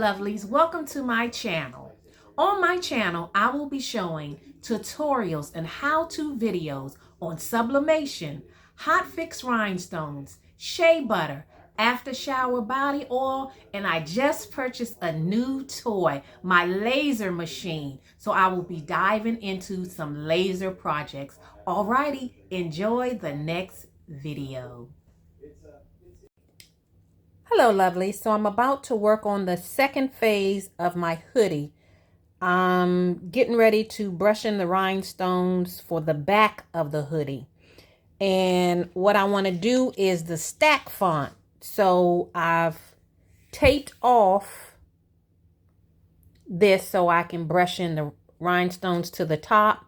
lovelies, welcome to my channel. On my channel, I will be showing tutorials and how-to videos on sublimation, hot fix rhinestones, shea butter, after shower body oil, and I just purchased a new toy, my laser machine. So I will be diving into some laser projects. Alrighty, enjoy the next video. Hello, lovely. So I'm about to work on the second phase of my hoodie. I'm getting ready to brush in the rhinestones for the back of the hoodie. And what I want to do is the stack font. So I've taped off this so I can brush in the rhinestones to the top.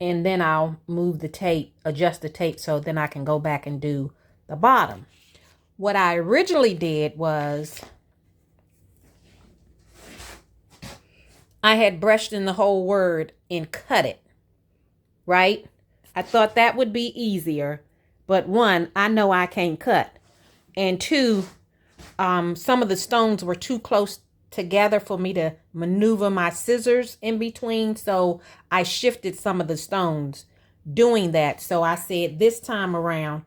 And then I'll move the tape, adjust the tape so then I can go back and do the bottom. What I originally did was I had brushed in the whole word and cut it, right? I thought that would be easier, but one, I know I can't cut. And two, some of the stones were too close together for me to maneuver my scissors in between, so I shifted some of the stones doing that. So I said this time around,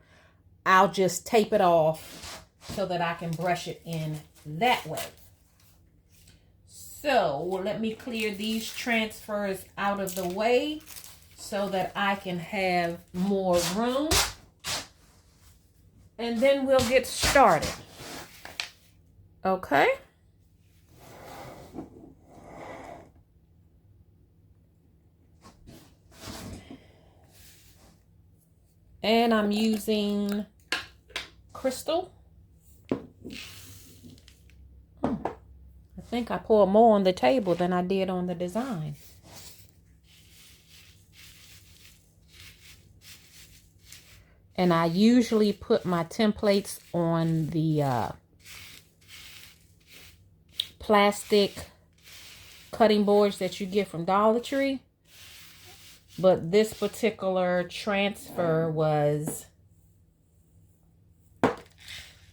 I'll just tape it off so that I can brush it in that way. So let me clear these transfers out of the way so that I can have more room. And then we'll get started. Okay. And I'm using crystal. I think I poured more on the table than I did on the design. And I usually put my templates on the plastic cutting boards that you get from Dollar Tree. But this particular transfer was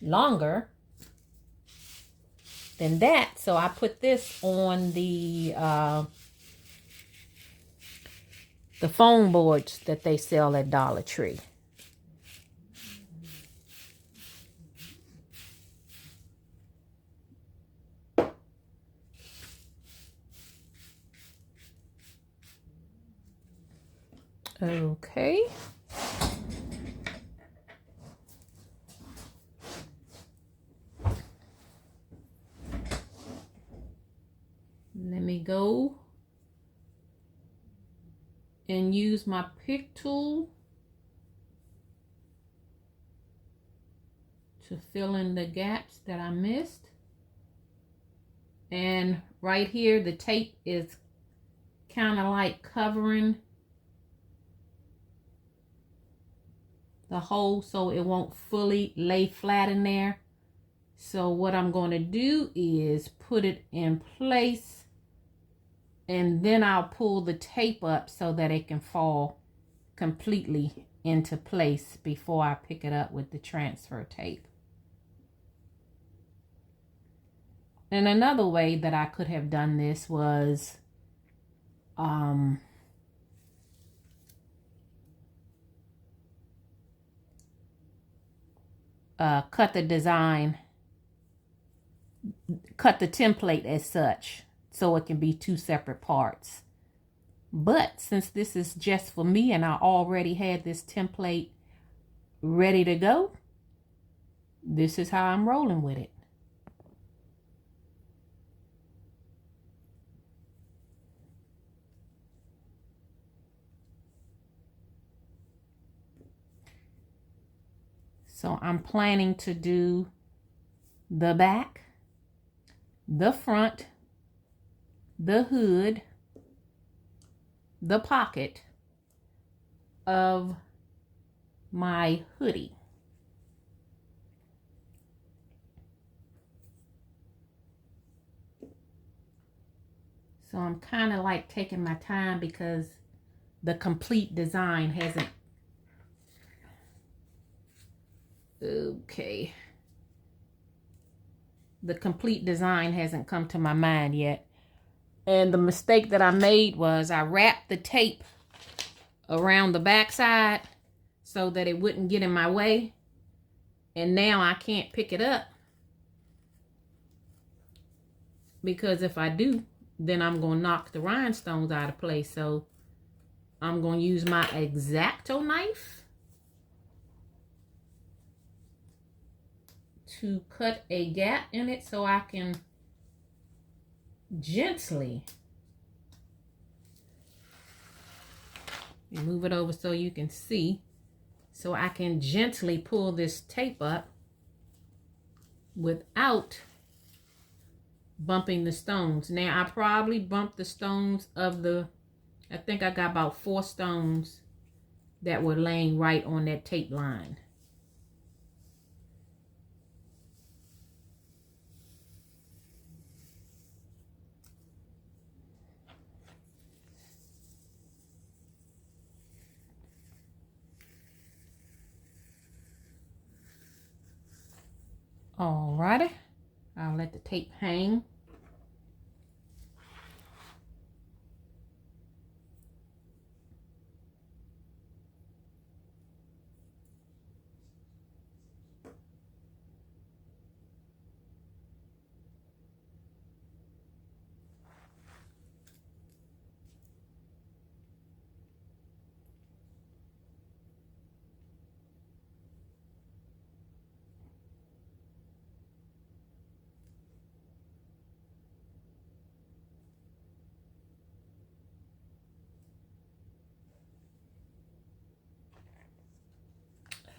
longer than that, so I put this on the foam boards that they sell at Dollar Tree. Okay. Let me go and use my pick tool to fill in the gaps that I missed. And right here, the tape is kind of like covering the hole so it won't fully lay flat in there. So what I'm going to do is put it in place, and then I'll pull the tape up so that it can fall completely into place before I pick it up with the transfer tape. And another way that I could have done this was cut the design, cut the template as such so it can be two separate parts. But since this is just for me and I already had this template ready to go, this is how I'm rolling with it. So I'm planning to do the back, the front, the hood, the pocket of my hoodie. So I'm kind of like taking my time because the complete design hasn't. Okay. the complete design hasn't come to my mind yet. And the mistake that I made was I wrapped the tape around the backside so that it wouldn't get in my way. And now I can't pick it up, because if I do, then I'm going to knock the rhinestones out of place. So I'm going to use my X-Acto knife to cut a gap in it so I can gently move it over so you can see. So I can gently pull this tape up without bumping the stones. Now, I probably bumped the stones of I think I got about 4 stones that were laying right on that tape line. Alrighty, I'll let the tape hang.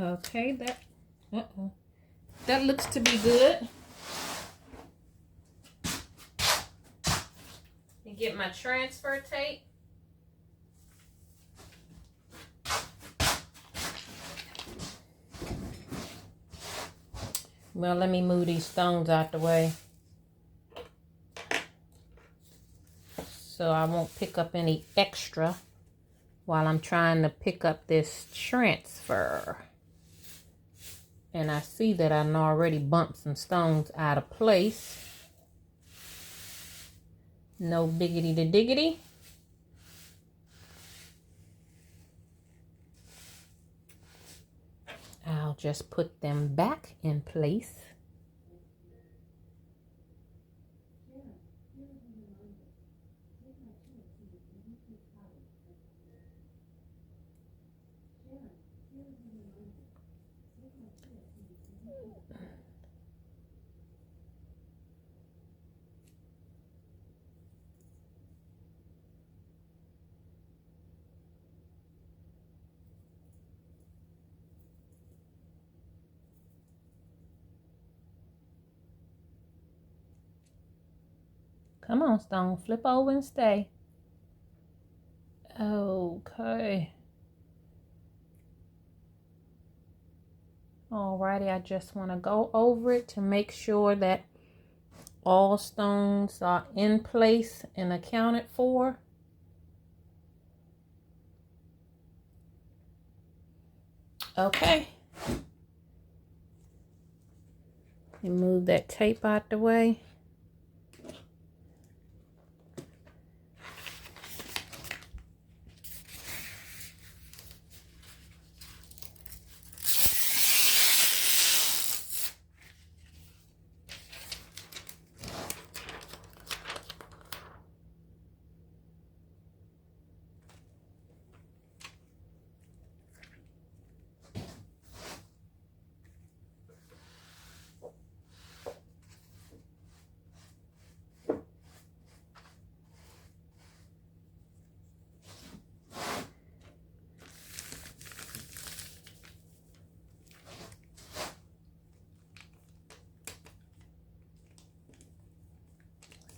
Okay, that looks to be good. And get my transfer tape. Well, let me move these stones out the way so I won't pick up any extra while I'm trying to pick up this transfer. And I see that I already bumped some stones out of place. No biggity to diggity. I'll just put them back in place. Come on, stone, flip over and stay. Okay. Alrighty, I just want to go over it to make sure that all stones are in place and accounted for. Okay. Move that tape out the way.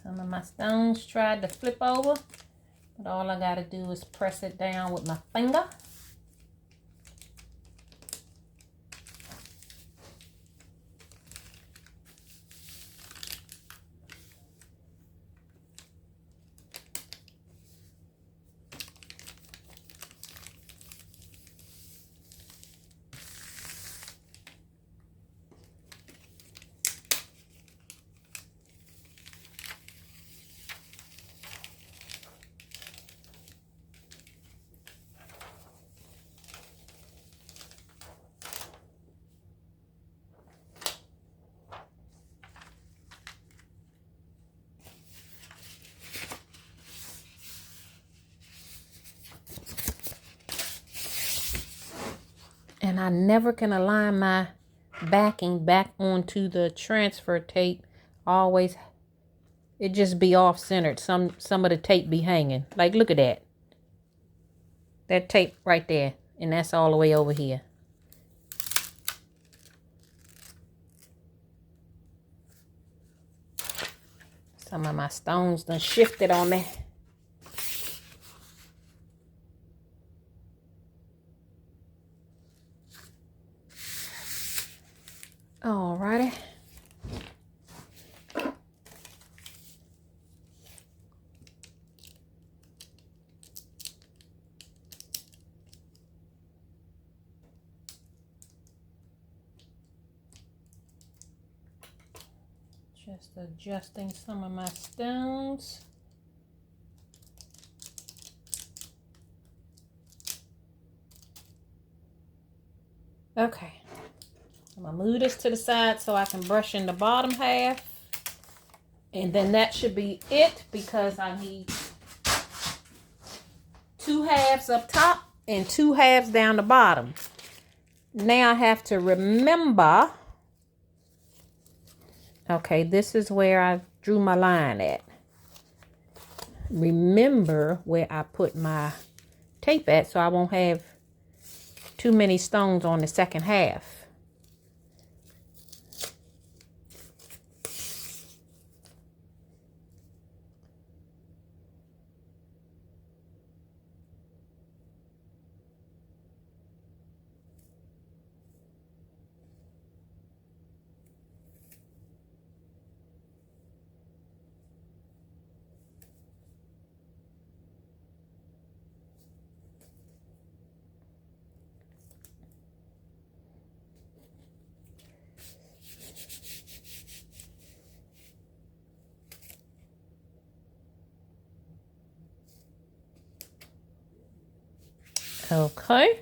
Some of my stones tried to flip over, but all I got to do is press it down with my finger. And I never can align my backing back onto the transfer tape. Always, it just be off-centered. Some of the tape be hanging. Like, look at that. That tape right there. And that's all the way over here. Some of my stones done shifted on me. Alrighty. Just adjusting some of my stones. Okay. I'm going to move this to the side so I can brush in the bottom half. And then that should be it, because I need 2 halves up top and 2 halves down the bottom. Now I have to remember, okay, this is where I drew my line at. Remember where I put my tape at so I won't have too many stones on the second half. Okay,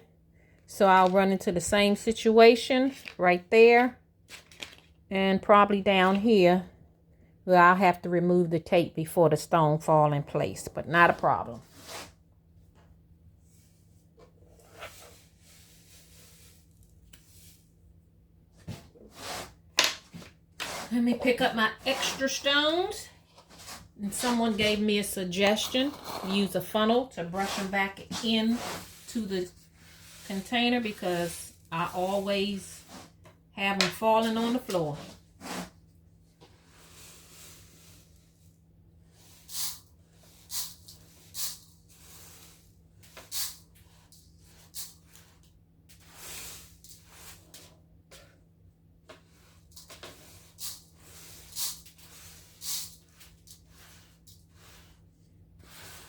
so I'll run into the same situation right there and probably down here where I'll have to remove the tape before the stone fall in place, but not a problem. Let me pick up my extra stones. And someone gave me a suggestion. Use a funnel to brush them back in to the container, because I always have them falling on the floor.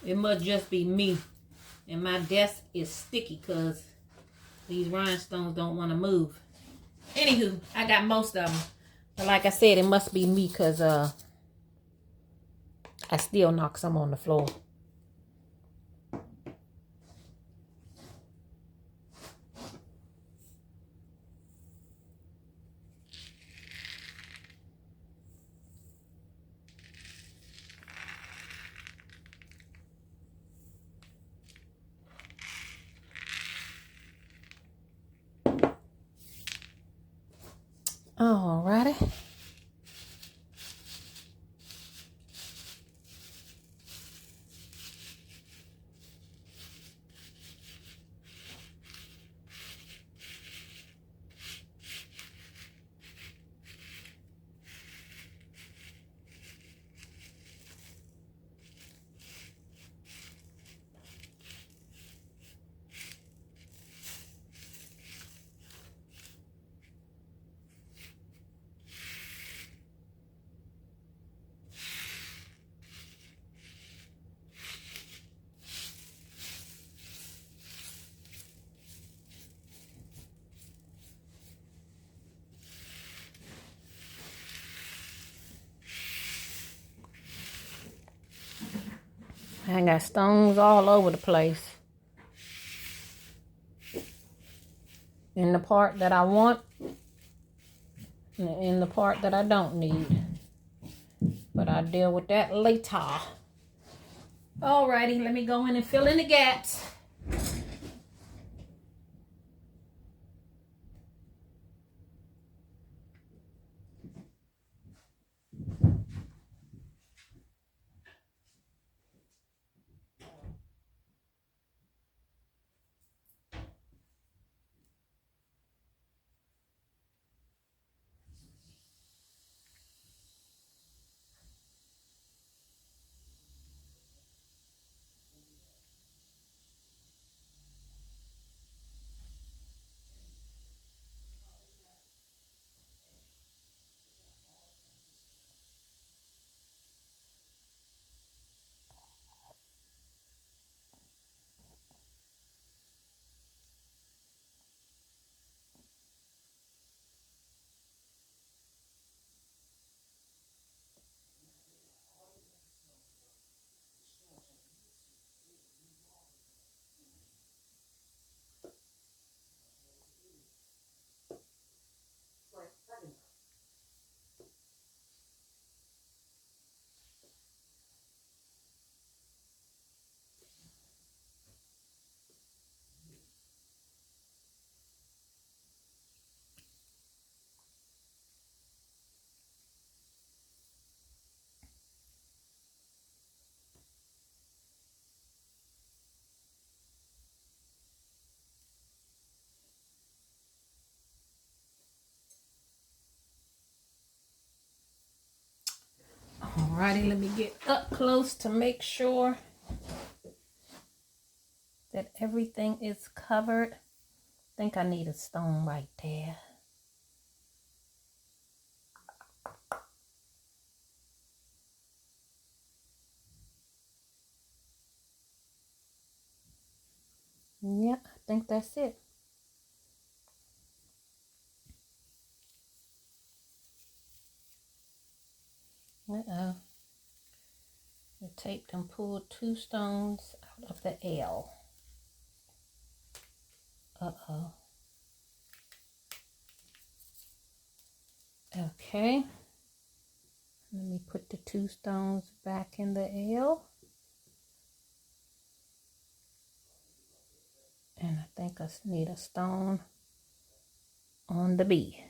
It must just be me. And my desk is sticky because these rhinestones don't want to move. Anywho, I got most of them. But like I said, it must be me because I still knock some on the floor. Alrighty. I got stones all over the place. In the part that I want, and in the part that I don't need. But I'll deal with that later. Alrighty, let me go in and fill in the gaps. Alrighty, let me get up close to make sure that everything is covered. I think I need a stone right there. Yeah, I think that's it. Uh-oh. The tape done pulled 2 stones out of the L. Uh-oh. Okay. Let me put the 2 stones back in the L. And I think I need a stone on the B.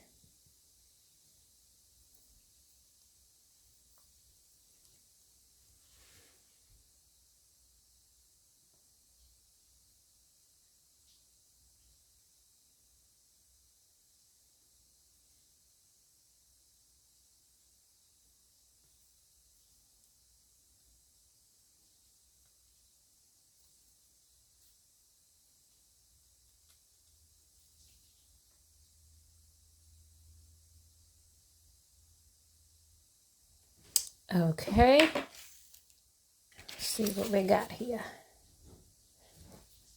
Okay. Let's see what we got here.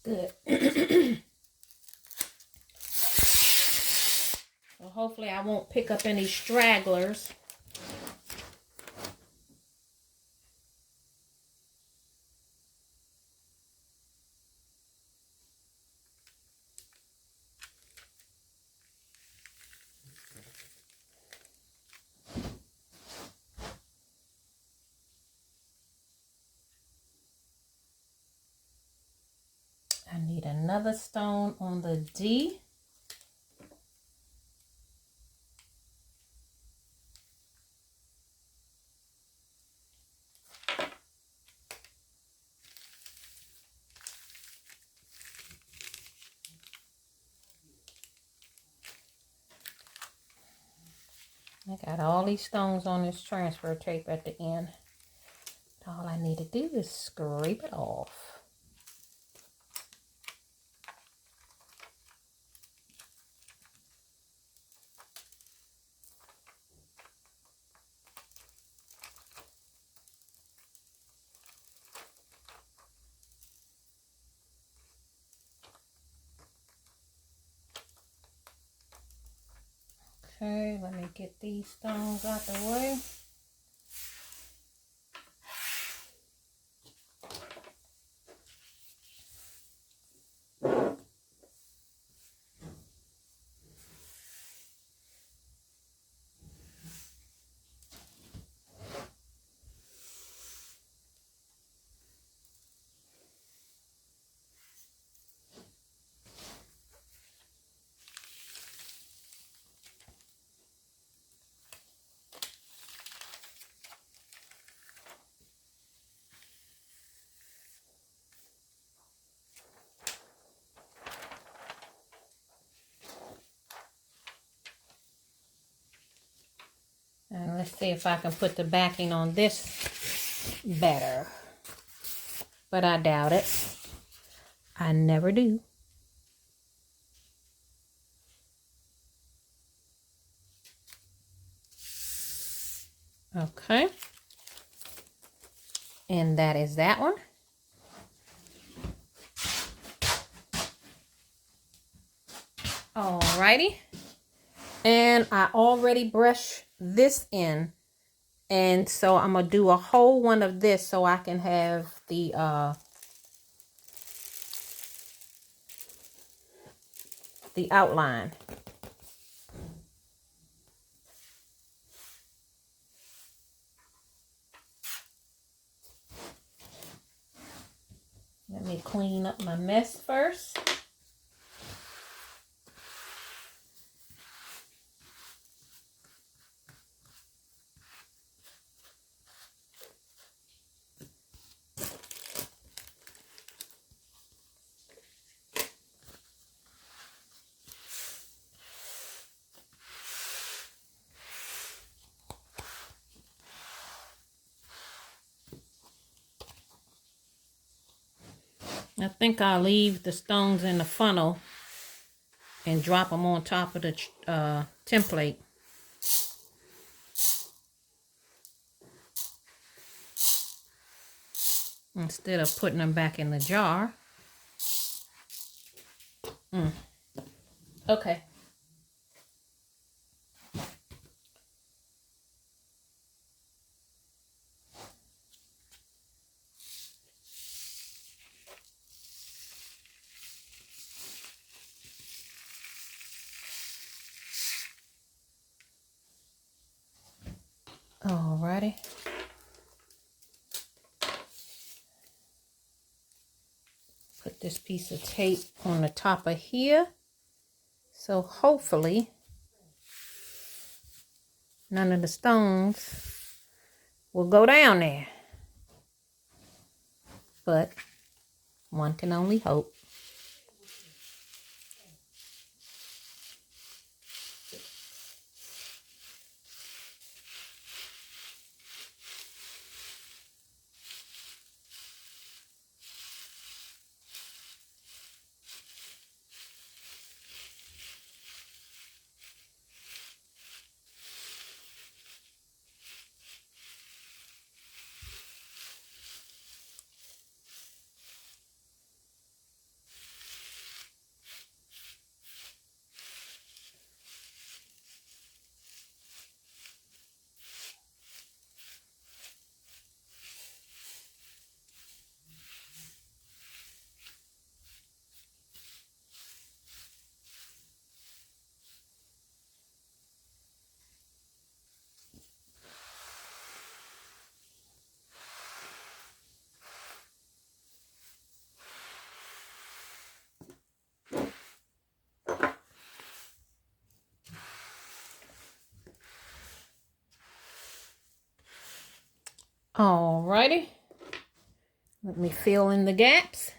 Good. Well, hopefully I won't pick up any stragglers. I need another stone on the D. I got all these stones on this transfer tape at the end. All I need to do is scrape it off. Okay, let me get these stones out the way. And let's see if I can put the backing on this better. But I doubt it. I never do. Okay. And that is that one. Alrighty. And I already brushed this in. And so I'm going to do a whole one of this so I can have the outline. Let me clean up my mess first. I think I'll leave the stones in the funnel and drop them on top of the template. Instead of putting them back in the jar. Okay. Alrighty. Put this piece of tape on the top of here. So hopefully none of the stones will go down there. But one can only hope. Alrighty. Let me fill in the gaps.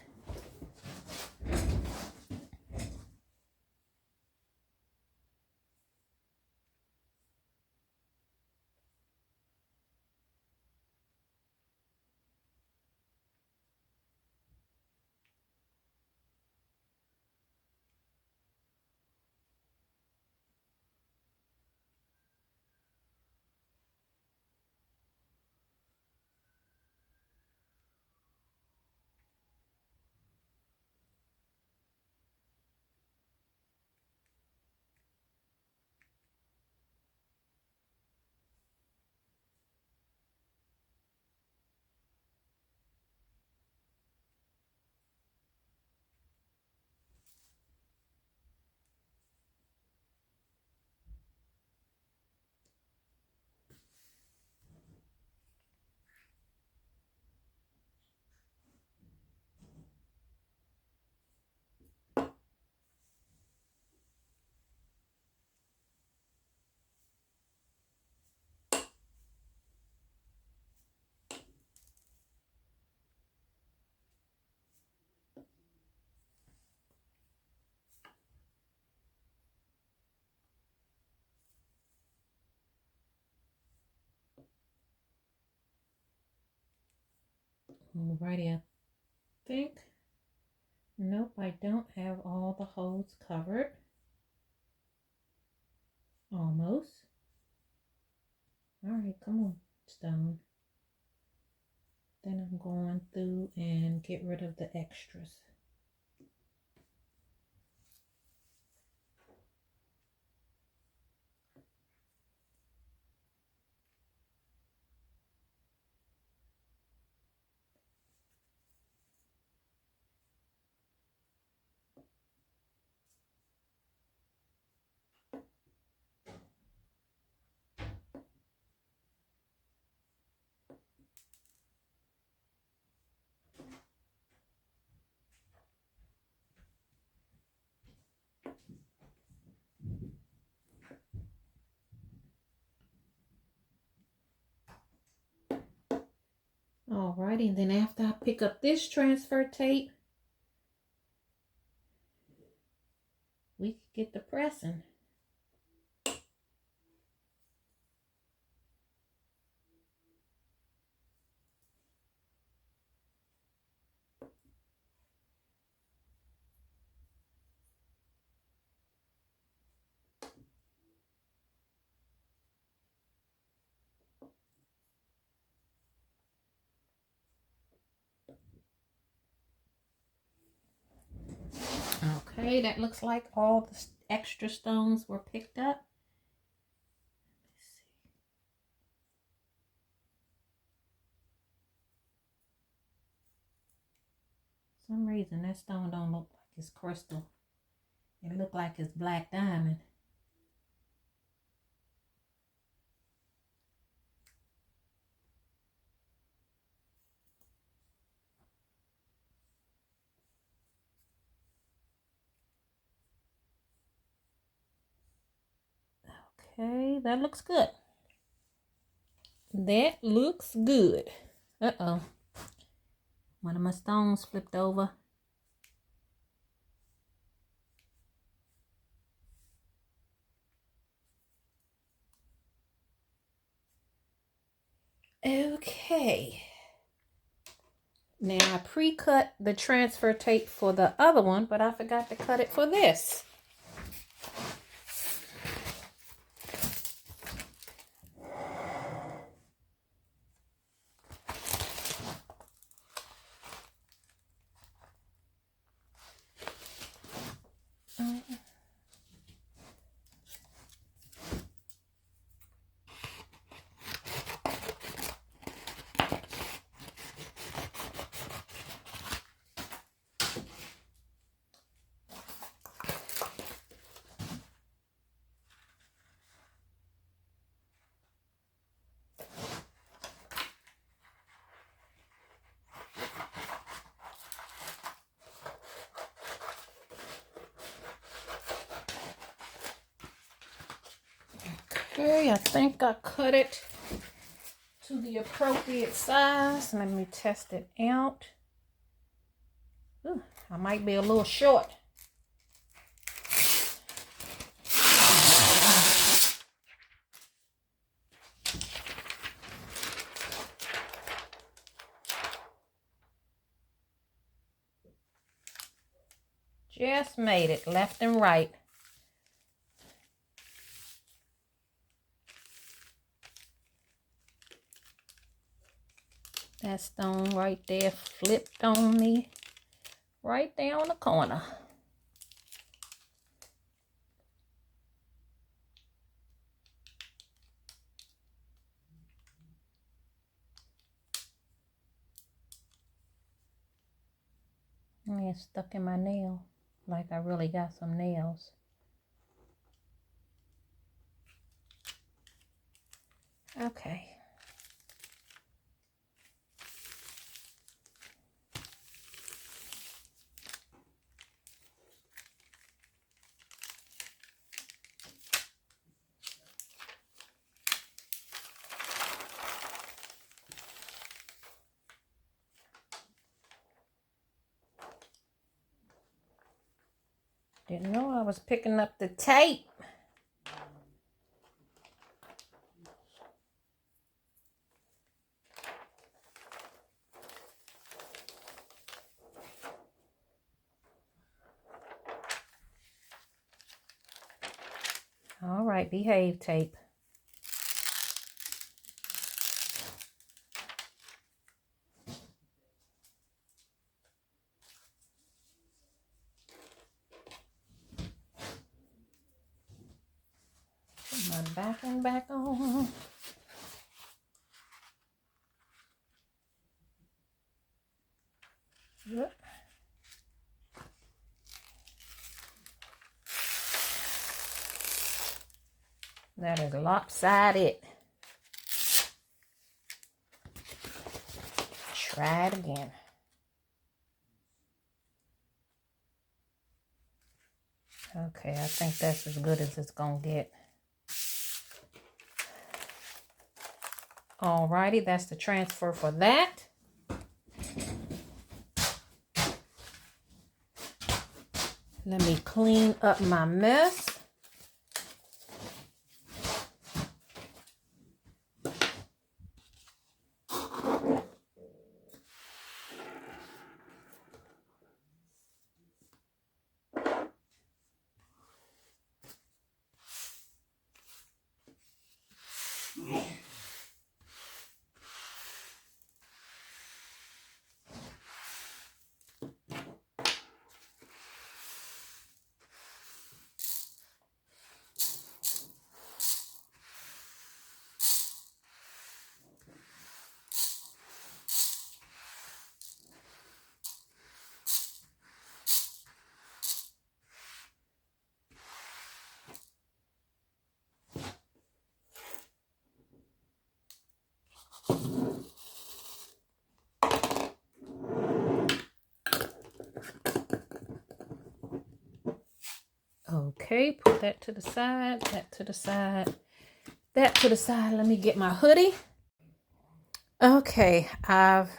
Alrighty, I think. Nope, I don't have all the holes covered. Almost. Alright, come on, stone. Then I'm going through and get rid of the extras. Alrighty, and then after I pick up this transfer tape, we can get the pressing. Okay, that looks like all the extra stones were picked up. Let's see. For some reason that stone don't look like it's crystal. It look like it's black diamond. Okay, that looks good. That looks good. Uh-oh. One of my stones flipped over. Okay. Now I pre-cut the transfer tape for the other one, but I forgot to cut it for this. Okay, I think I cut it to the appropriate size. Let me test it out. Ooh, I might be a little short. Just made it left and right. That stone right there flipped on me right there on the corner. And it's stuck in my nail, like I really got some nails. Okay. Didn't know I was picking up the tape. All right, behave, tape. Put my backing back on. Yep. That is lopsided. Try it again. Okay, I think that's as good as it's gonna get. Alrighty, that's the transfer for that. Let me clean up my mess. Okay, put that to the side, that to the side, that to the side. Let me get my hoodie. Okay, I've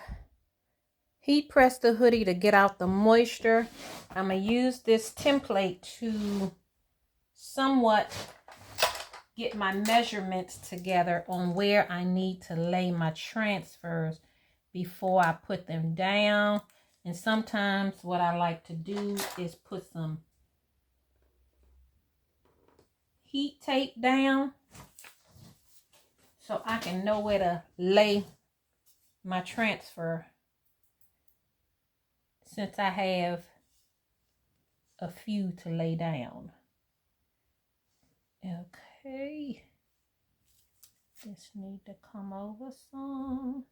heat pressed the hoodie to get out the moisture. I'm going to use this template to somewhat get my measurements together on where I need to lay my transfers before I put them down. And sometimes what I like to do is put some heat tape down so I can know where to lay my transfer, since I have a few to lay down. Okay, this need to come over some.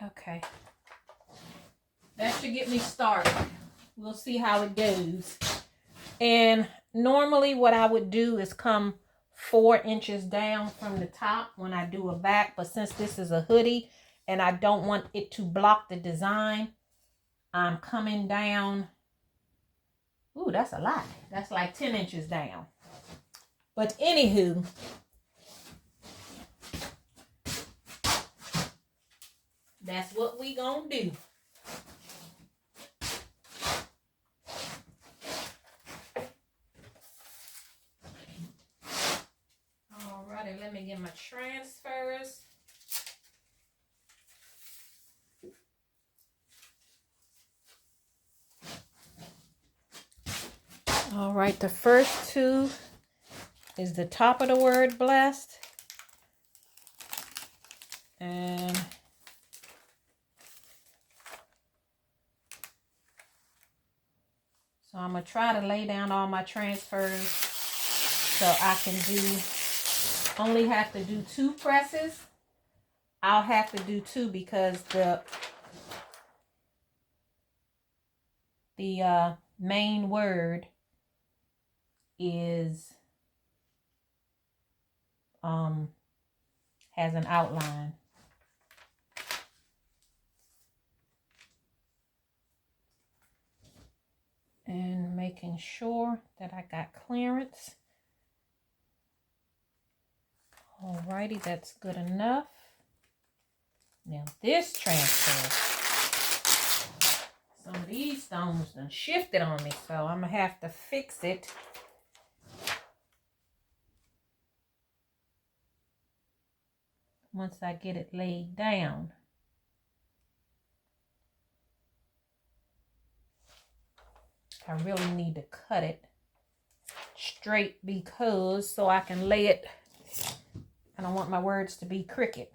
Okay, that should get me started. We'll see how it goes. And normally what I would do is come 4 inches down from the top when I do a back, but since this is a hoodie and I don't want it to block the design, I'm coming down. Ooh, that's a lot. That's like 10 inches down. But anywho, that's what we gonna do. Alrighty, let me get my transfers. All right, the first two is the top of the word blessed. And so I'm going to try to lay down all my transfers so I can only have to do 2 presses. I'll have to do 2 because the main word is has an outline. And making sure that I got clearance. Alrighty, that's good enough. Now this transfer, some of these stones done shifted on me, so I'm gonna have to fix it. Once I get it laid down. I really need to cut it straight because so I can lay it. I don't want my words to be crooked.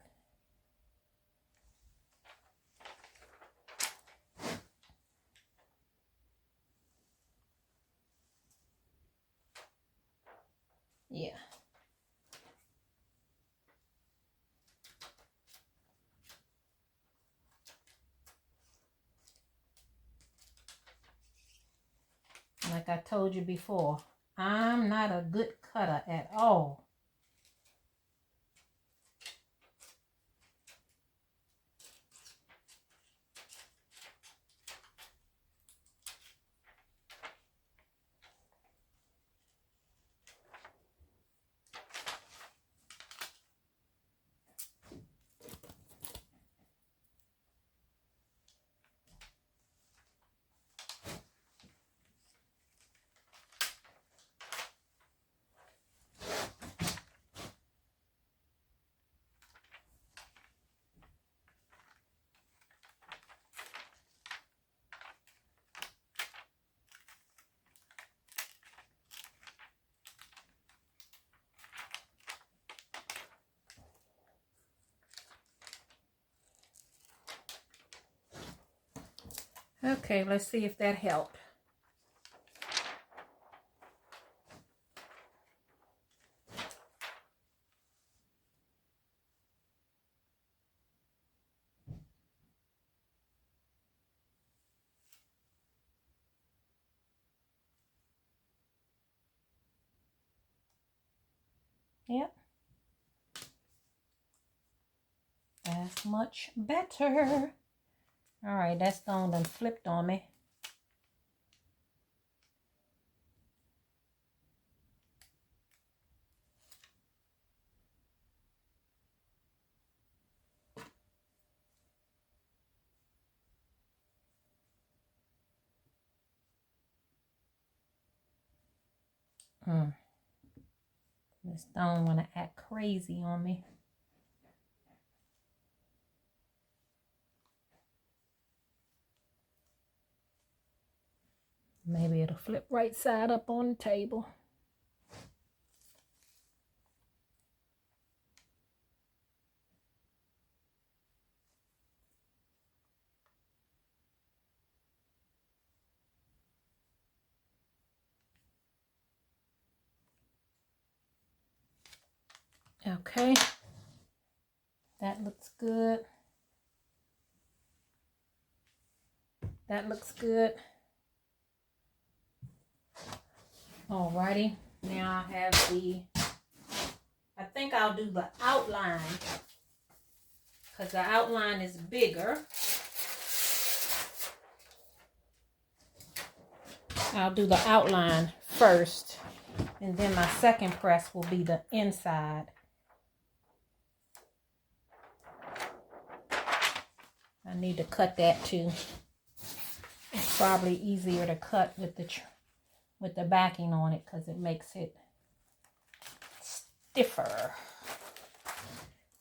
Yeah. Like I told you before, I'm not a good cutter at all. Okay, let's see if that helped. Yep. That's much better. All right, that stone done flipped on me. The stone want to act crazy on me. Maybe it'll flip right side up on the table. Okay, that looks good. That looks good. Alrighty, now I have I think I'll do the outline because the outline is bigger. I'll do the outline first, and then my second press will be the inside. I need to cut that too. It's probably easier to cut with the backing on it because it makes it stiffer.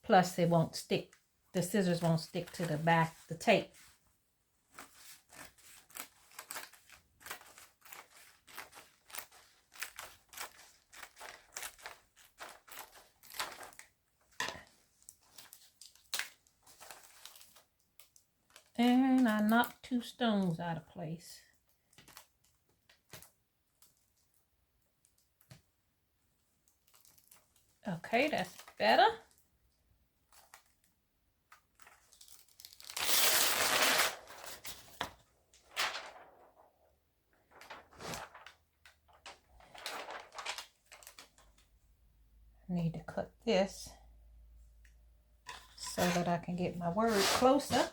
Plus it won't stick, the scissors won't stick to the back, the tape. And I knocked 2 stones out of place. Okay, that's better. I need to cut this so that I can get my word closer.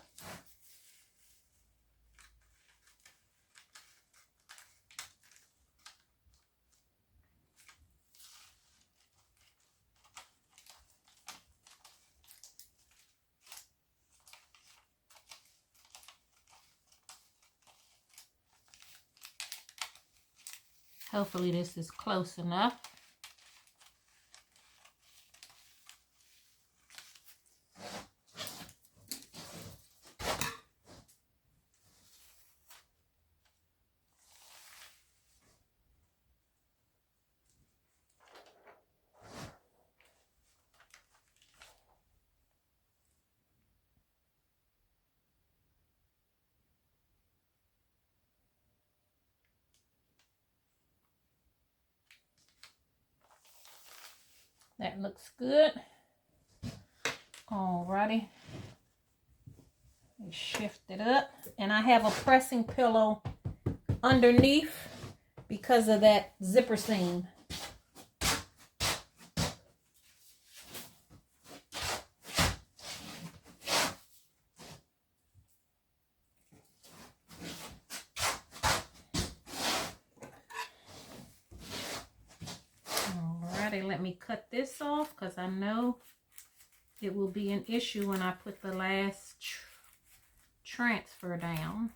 Hopefully this is close enough. That looks good. Alrighty. Shift it up. And I have a pressing pillow underneath because of that zipper seam. Let me cut this off because I know it will be an issue when I put the last transfer down.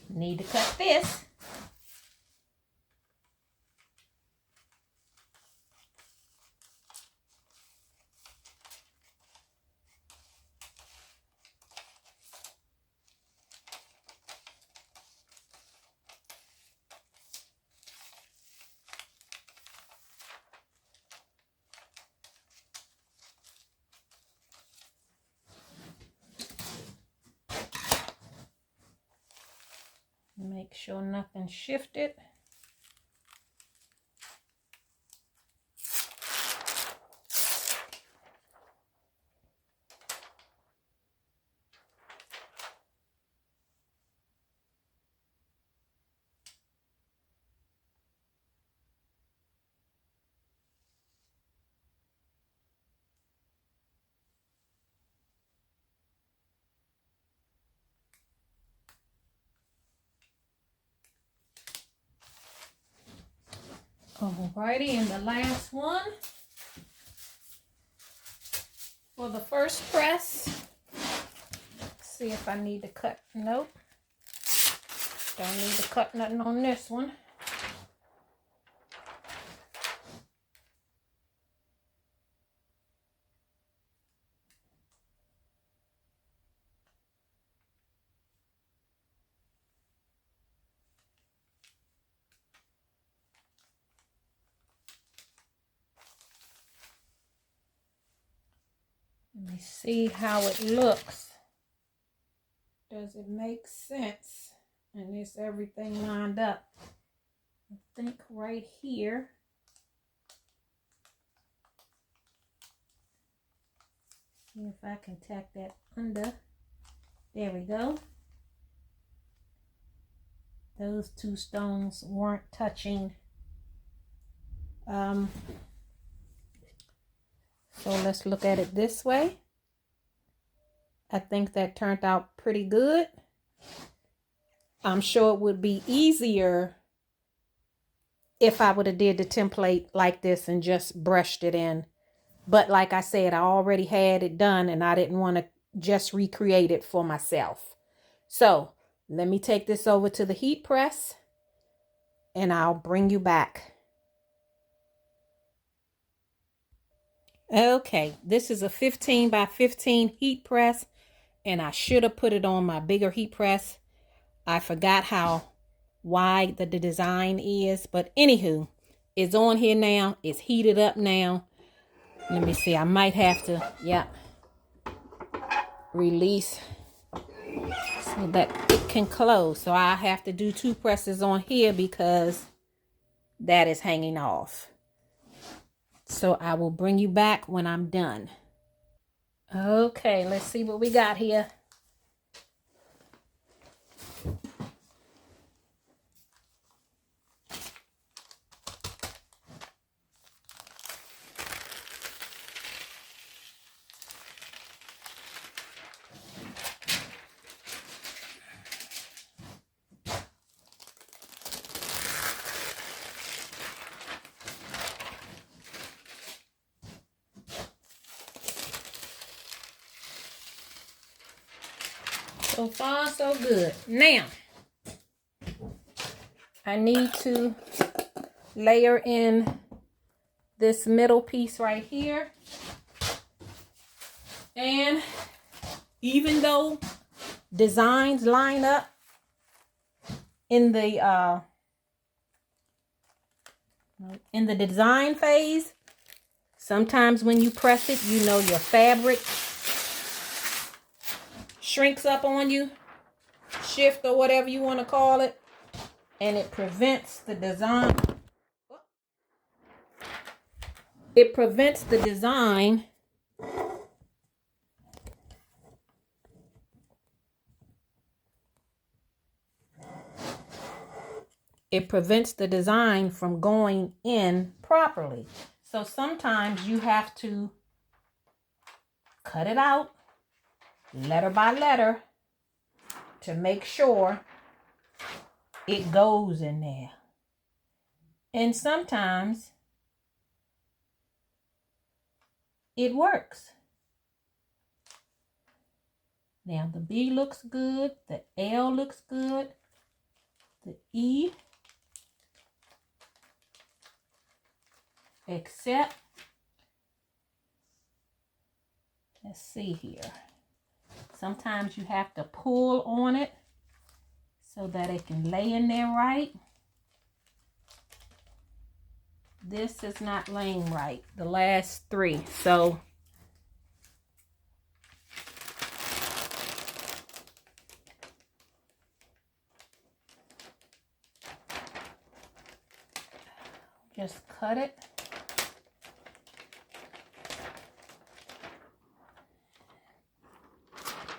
Need to cut this. Make sure nothing shifted. Alrighty, and the last one for the first press. See if I need to cut. Nope. Don't need to cut nothing on this one. Let me see how it looks. Does it make sense? And is everything lined up? I think right here. See if I can tack that under. There we go. Those two stones weren't touching. So let's look at it this way. I think that turned out pretty good. I'm sure it would be easier if I would have did the template like this and just brushed it in. But like I said, I already had it done and I didn't want to just recreate it for myself. So let me take this over to the heat press and I'll bring you back. Okay, this is a 15 by 15 heat press and I should have put it on my bigger heat press. I forgot how wide the design is, but anywho, it's on here now. It's heated up now. Let me see, I might have to, release so that it can close. So I have to do 2 presses on here because that is hanging off. So I will bring you back when I'm done. Okay, let's see what we got here. So far, so good. Now, I need to layer in this middle piece right here. And even though designs line up in the design phase, sometimes when you press it, you know your fabric shrinks up on you, shift or whatever you want to call it, and it prevents the design. It prevents the design from going in properly. So sometimes you have to cut it out letter by letter to make sure it goes in there. And sometimes it works. Now the B looks good, the L looks good, the E, except, let's see here. Sometimes you have to pull on it so that it can lay in there right. This is not laying right, the last 3. So just cut it.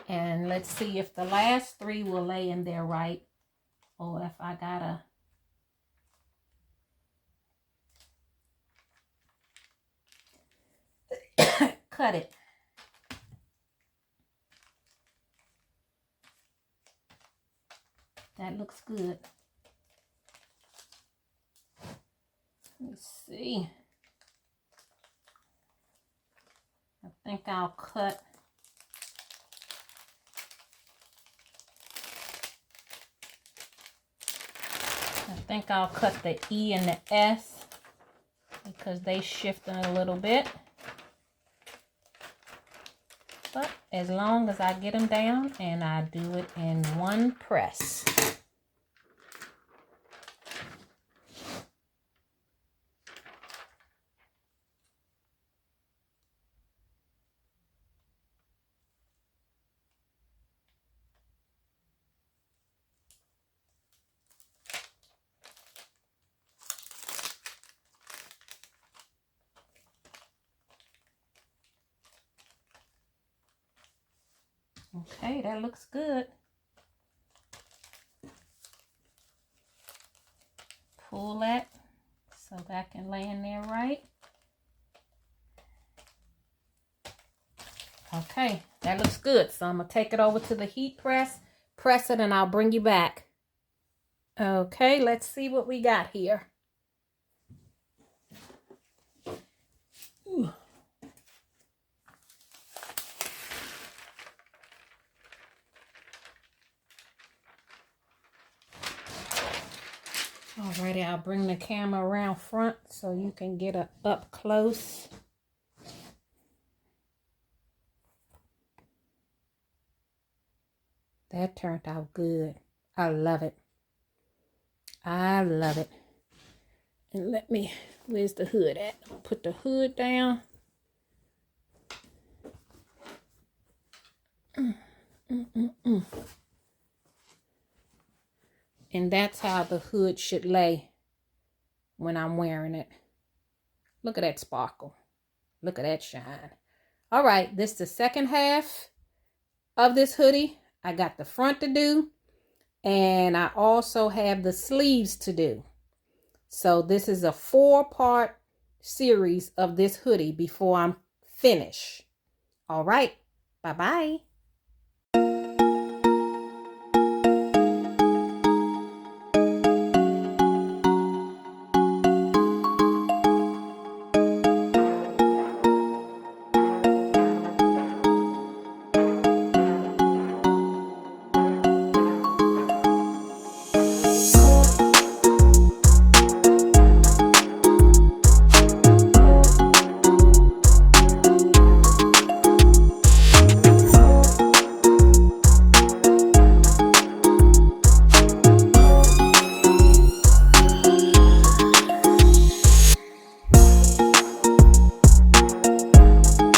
And let's see if the last 3 will lay in there right, or if I gotta cut it. That looks good. Let me Let's see. I think I'll cut the E and the S because they shifting a little bit. But as long as I get them down and I do it in one press. Okay, that looks good. Pull that so that can lay in there right. Okay, that looks good. So I'm going to take it over to the heat press, press it, and I'll bring you back. Okay, let's see what we got here. Ooh. Alrighty, I'll bring the camera around front so you can get up close. That turned out good. I love it. I love it. And where's the hood at? I'll put the hood down. And that's how the hood should lay when I'm wearing it. Look at that sparkle. Look at that shine. All right, this is the second half of this hoodie. I got the front to do, and I also have the sleeves to do. So this is a 4-part series of this hoodie before I'm finished. All right, bye-bye.